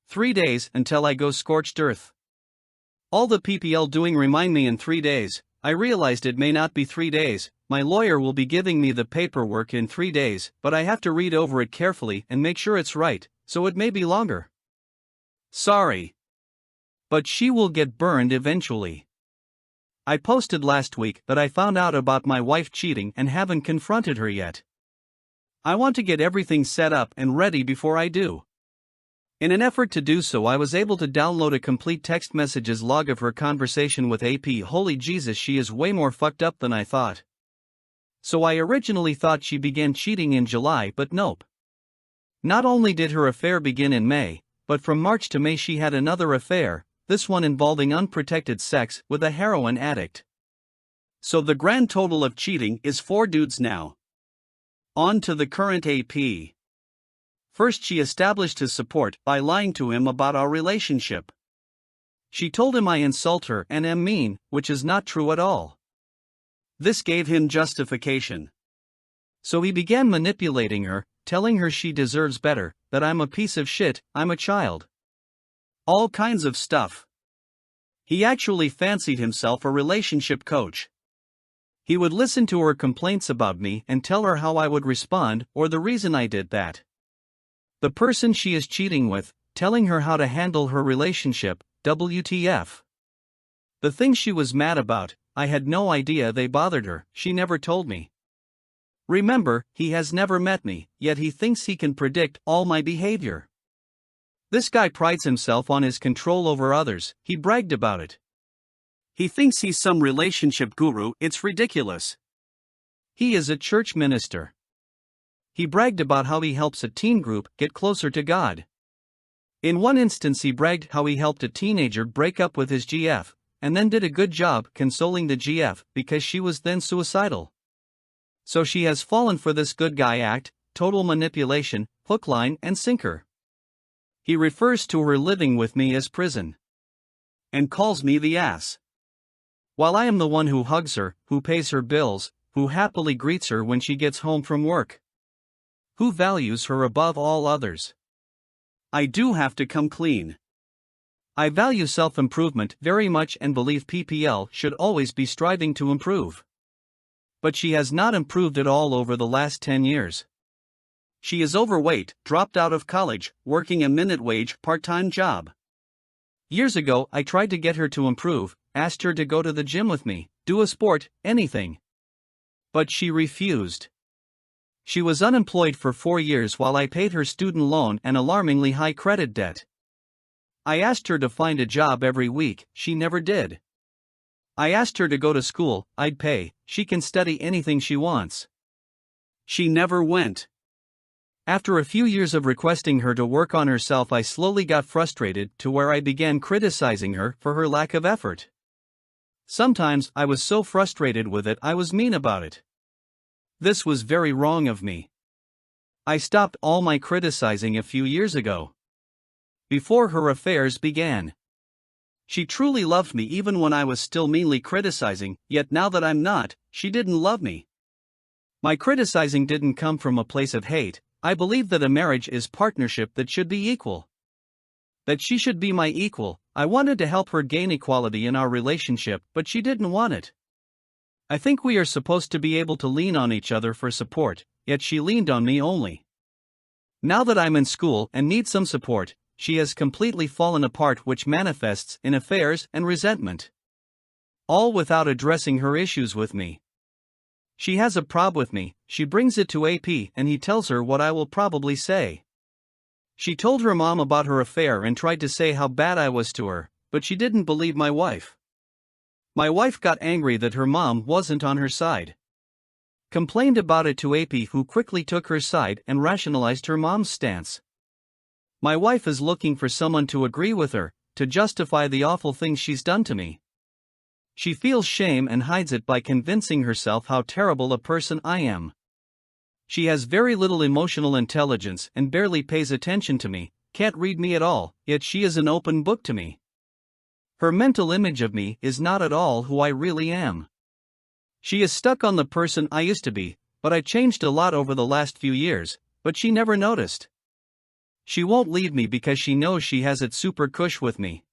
3 days until I go scorched earth. All the PPL doing remind me in 3 days. I realized it may not be 3 days. My lawyer will be giving me the paperwork in 3 days, but I have to read over it carefully and make sure it's right, so it may be longer. Sorry. But she will get burned eventually. I posted last week that I found out about my wife cheating and haven't confronted her yet. I want to get everything set up and ready before I do. In an effort to do so, I was able to download a complete text messages log of her conversation with AP. Holy Jesus, she is way more fucked up than I thought. So I originally thought she began cheating in July, but nope. Not only did her affair begin in May, but from March to May she had another affair, this one involving unprotected sex with a heroin addict. So the grand total of cheating is 4 dudes now. On to the current AP. First, she established his support by lying to him about our relationship. She told him I insult her and am mean, which is not true at all. This gave him justification. So he began manipulating her, telling her she deserves better, that I'm a piece of shit, I'm a child. All kinds of stuff. He actually fancied himself a relationship coach. He would listen to her complaints about me and tell her how I would respond or the reason I did that. The person she is cheating with, telling her how to handle her relationship, WTF. The things she was mad about, I had no idea they bothered her, she never told me. Remember, he has never met me, yet he thinks he can predict all my behavior. This guy prides himself on his control over others, he bragged about it. He thinks he's some relationship guru, it's ridiculous. He is a church minister. He bragged about how he helps a teen group get closer to God. In one instance, he bragged how he helped a teenager break up with his GF, and then did a good job consoling the GF because she was then suicidal. So she has fallen for this good guy act, total manipulation, hook, line, and sinker. He refers to her living with me as prison. And calls me the ass. While I am the one who hugs her, who pays her bills, who happily greets her when she gets home from work. Who values her above all others. I do have to come clean. I value self-improvement very much and believe PPL should always be striving to improve. But she has not improved at all over the last 10 years. She is overweight, dropped out of college, working a minute wage part-time job. Years ago, I tried to get her to improve, asked her to go to the gym with me, do a sport, anything. But she refused. She was unemployed for 4 years while I paid her student loan and alarmingly high credit debt. I asked her to find a job every week, she never did. I asked her to go to school, I'd pay, she can study anything she wants. She never went. After a few years of requesting her to work on herself, I slowly got frustrated to where I began criticizing her for her lack of effort. Sometimes I was so frustrated with it I was mean about it. This was very wrong of me. I stopped all my criticizing a few years ago. Before her affairs began. She truly loved me even when I was still meanly criticizing, yet now that I'm not, she didn't love me. My criticizing didn't come from a place of hate. I believe that a marriage is partnership that should be equal. That she should be my equal. I wanted to help her gain equality in our relationship, but she didn't want it. I think we are supposed to be able to lean on each other for support, yet she leaned on me only. Now that I'm in school and need some support, she has completely fallen apart, which manifests in affairs and resentment. All without addressing her issues with me. She has a prob with me, she brings it to AP and he tells her what I will probably say. She told her mom about her affair and tried to say how bad I was to her, but she didn't believe my wife. My wife got angry that her mom wasn't on her side. Complained about it to AP, who quickly took her side and rationalized her mom's stance. My wife is looking for someone to agree with her, to justify the awful things she's done to me. She feels shame and hides it by convincing herself how terrible a person I am. She has very little emotional intelligence and barely pays attention to me, can't read me at all, yet she is an open book to me. Her mental image of me is not at all who I really am. She is stuck on the person I used to be, but I changed a lot over the last few years, but she never noticed. She won't leave me because she knows she has it super cush with me.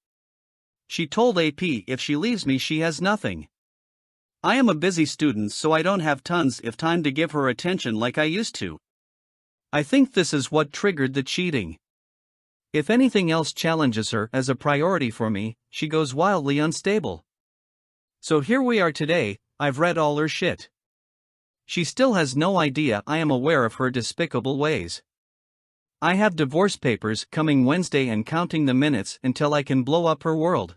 She told AP if she leaves me she has nothing. I am a busy student so I don't have tons of time to give her attention like I used to. I think this is what triggered the cheating. If anything else challenges her as a priority for me, she goes wildly unstable. So here we are today, I've read all her shit. She still has no idea I am aware of her despicable ways. I have divorce papers coming Wednesday and counting the minutes until I can blow up her world.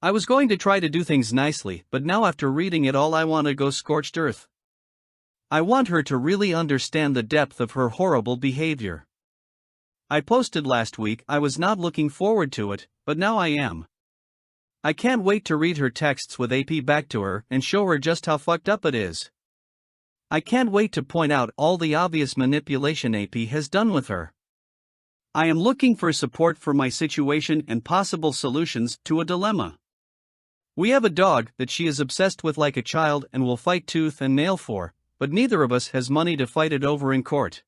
I was going to try to do things nicely, but now after reading it all I want to go scorched earth. I want her to really understand the depth of her horrible behavior. I posted last week I was not looking forward to it, but now I am. I can't wait to read her texts with AP back to her and show her just how fucked up it is. I can't wait to point out all the obvious manipulation AP has done with her. I am looking for support for my situation and possible solutions to a dilemma. We have a dog that she is obsessed with like a child and will fight tooth and nail for, but neither of us has money to fight it over in court.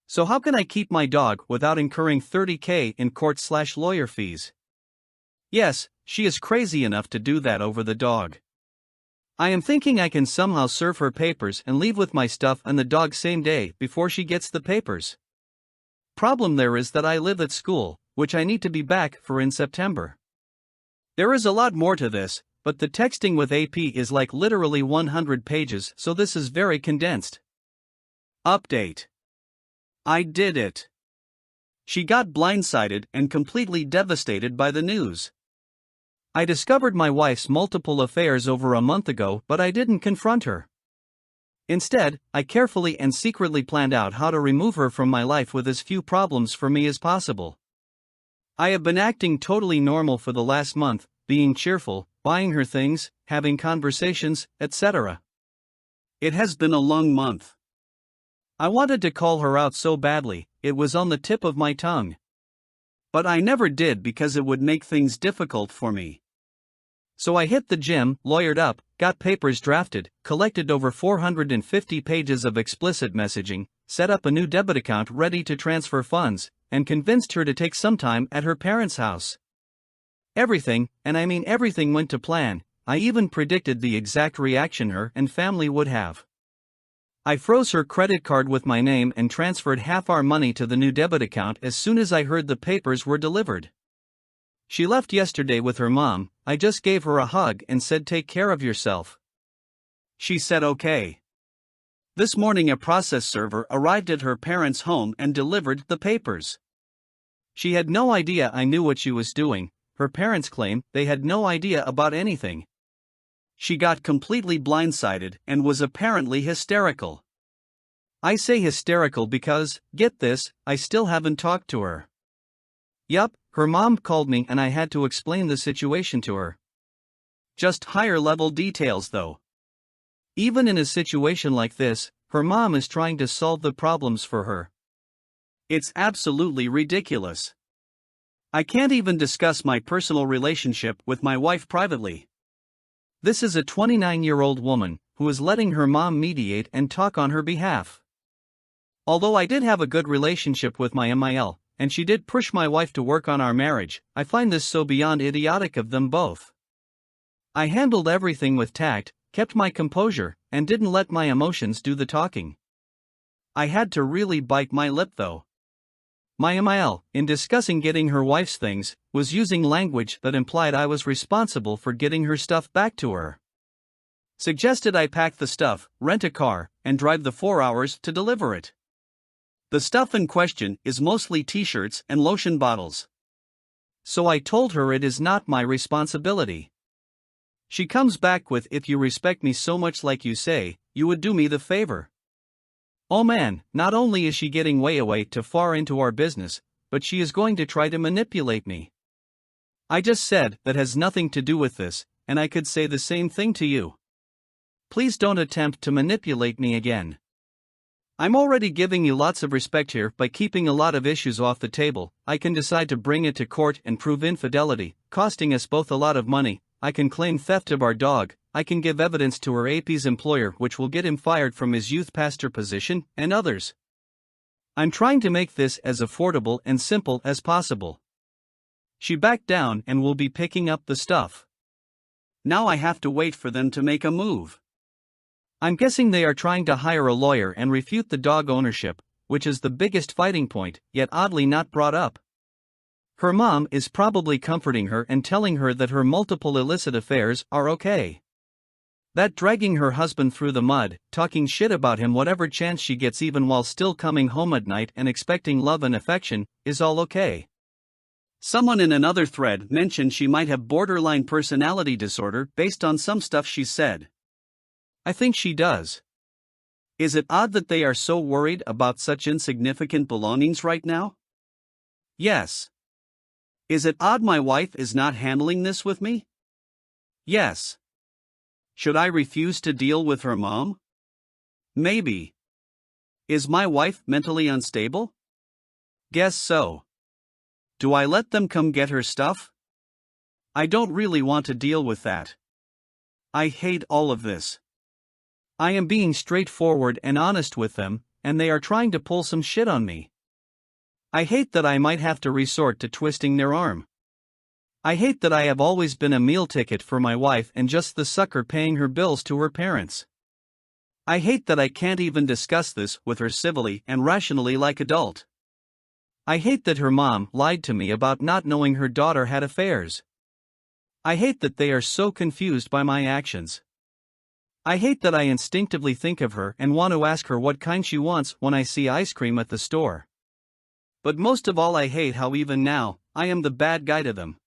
So how can I keep my dog without incurring $30,000 in court/lawyer fees? Yes, she is crazy enough to do that over the dog. I am thinking I can somehow serve her papers and leave with my stuff and the dog same day before she gets the papers. Problem there is that I live at school, which I need to be back for in September. There is a lot more to this, but the texting with AP is like literally 100 pages, so this is very condensed. Update. I did it. She got blindsided and completely devastated by the news. I discovered my wife's multiple affairs over a month ago, but I didn't confront her. Instead, I carefully and secretly planned out how to remove her from my life with as few problems for me as possible. I have been acting totally normal for the last month, being cheerful, buying her things, having conversations, etc. It has been a long month. I wanted to call her out so badly, it was on the tip of my tongue. But I never did because it would make things difficult for me. So I hit the gym, lawyered up, got papers drafted, collected over 450 pages of explicit messaging, set up a new debit account ready to transfer funds, and convinced her to take some time at her parents' house. Everything, and I mean everything, went to plan. I even predicted the exact reaction her and family would have. I froze her credit card with my name and transferred half our money to the new debit account as soon as I heard the papers were delivered. She left yesterday with her mom. I just gave her a hug and said take care of yourself. She said okay. This morning a process server arrived at her parents' home and delivered the papers. She had no idea I knew what she was doing. Her parents claim they had no idea about anything. She got completely blindsided and was apparently hysterical. I say hysterical because, get this, I still haven't talked to her. Yup, her mom called me and I had to explain the situation to her. Just higher level details though. Even in a situation like this, her mom is trying to solve the problems for her. It's absolutely ridiculous. I can't even discuss my personal relationship with my wife privately. This is a 29-year-old woman who is letting her mom mediate and talk on her behalf. Although I did have a good relationship with my MIL, and she did push my wife to work on our marriage, I find this so beyond idiotic of them both. I handled everything with tact, kept my composure, and didn't let my emotions do the talking. I had to really bite my lip though. My MIL, in discussing getting her wife's things, was using language that implied I was responsible for getting her stuff back to her. Suggested I pack the stuff, rent a car, and drive the 4 hours to deliver it. The stuff in question is mostly t-shirts and lotion bottles. So I told her it is not my responsibility. She comes back with, if you respect me so much like you say, you would do me the favor. Oh man, not only is she getting way too far into our business, but she is going to try to manipulate me. I just said that has nothing to do with this, and I could say the same thing to you. Please don't attempt to manipulate me again. I'm already giving you lots of respect here by keeping a lot of issues off the table. I can decide to bring it to court and prove infidelity, costing us both a lot of money. I can claim theft of our dog. I can give evidence to her AP's employer which will get him fired from his youth pastor position, and others. I'm trying to make this as affordable and simple as possible. She backed down and will be picking up the stuff. Now I have to wait for them to make a move. I'm guessing they are trying to hire a lawyer and refute the dog ownership, which is the biggest fighting point, yet oddly not brought up. Her mom is probably comforting her and telling her that her multiple illicit affairs are okay. That dragging her husband through the mud, talking shit about him whatever chance she gets even while still coming home at night and expecting love and affection, is all okay. Someone in another thread mentioned she might have borderline personality disorder based on some stuff she said. I think she does. Is it odd that they are so worried about such insignificant belongings right now? Yes. Is it odd my wife is not handling this with me? Yes. Should I refuse to deal with her mom? Maybe. Is my wife mentally unstable? Guess so. Do I let them come get her stuff? I don't really want to deal with that. I hate all of this. I am being straightforward and honest with them, and they are trying to pull some shit on me. I hate that I might have to resort to twisting their arm. I hate that I have always been a meal ticket for my wife and just the sucker paying her bills to her parents. I hate that I can't even discuss this with her civilly and rationally like adult. I hate that her mom lied to me about not knowing her daughter had affairs. I hate that they are so confused by my actions. I hate that I instinctively think of her and want to ask her what kind she wants when I see ice cream at the store. But most of all I hate how even now, I am the bad guy to them.